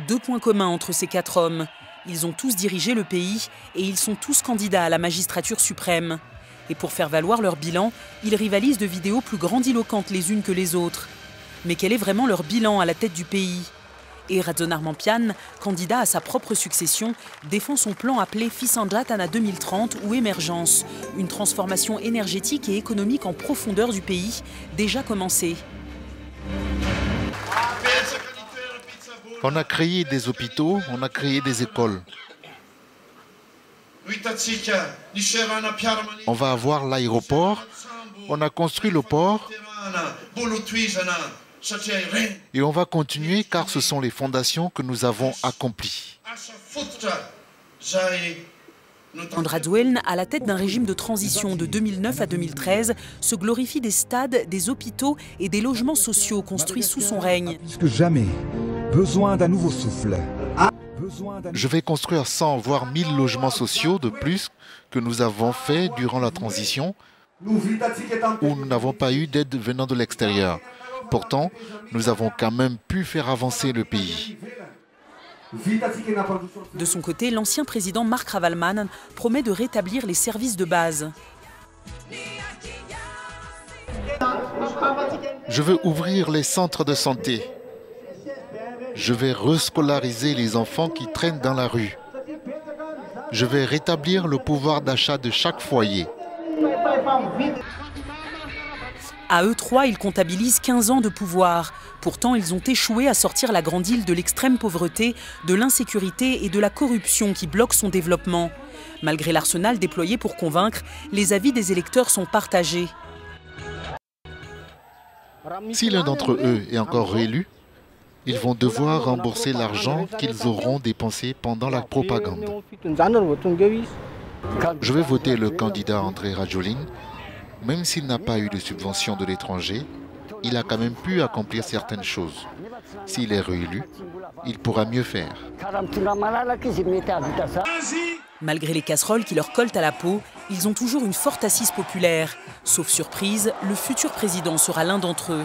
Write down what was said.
Deux points communs entre ces quatre hommes. Ils ont tous dirigé le pays et ils sont tous candidats à la magistrature suprême. Et pour faire valoir leur bilan, ils rivalisent de vidéos plus grandiloquentes les unes que les autres. Mais quel est vraiment leur bilan à la tête du pays? Et Ratsonarmampian, candidat à sa propre succession, défend son plan appelé Fisanjatana 2030 ou émergence, une transformation énergétique et économique en profondeur du pays, déjà commencée. On a créé des hôpitaux, on a créé des écoles. On va avoir l'aéroport, on a construit le port et on va continuer car ce sont les fondations que nous avons accomplies. Rajoelina, à la tête d'un régime de transition de 2009 à 2013, se glorifie des stades, des hôpitaux et des logements sociaux construits sous son règne. Plus que jamais, besoin d'un nouveau souffle. Je vais construire 100 voire 1000 logements sociaux de plus que nous avons fait durant la transition où nous n'avons pas eu d'aide venant de l'extérieur. Pourtant, nous avons quand même pu faire avancer le pays. De son côté, l'ancien président Marc Ravaloman promet de rétablir les services de base. Je veux ouvrir les centres de santé. Je vais rescolariser les enfants qui traînent dans la rue. Je vais rétablir le pouvoir d'achat de chaque foyer. À eux trois, ils comptabilisent 15 ans de pouvoir. Pourtant, ils ont échoué à sortir la grande île de l'extrême pauvreté, de l'insécurité et de la corruption qui bloquent son développement. Malgré l'arsenal déployé pour convaincre, les avis des électeurs sont partagés. Si l'un d'entre eux est encore réélu, ils vont devoir rembourser l'argent qu'ils auront dépensé pendant la propagande. Je vais voter le candidat André Rajoelina. Même s'il n'a pas eu de subvention de l'étranger, il a quand même pu accomplir certaines choses. S'il est réélu, il pourra mieux faire. Malgré les casseroles qui leur collent à la peau, ils ont toujours une forte assise populaire. Sauf surprise, le futur président sera l'un d'entre eux.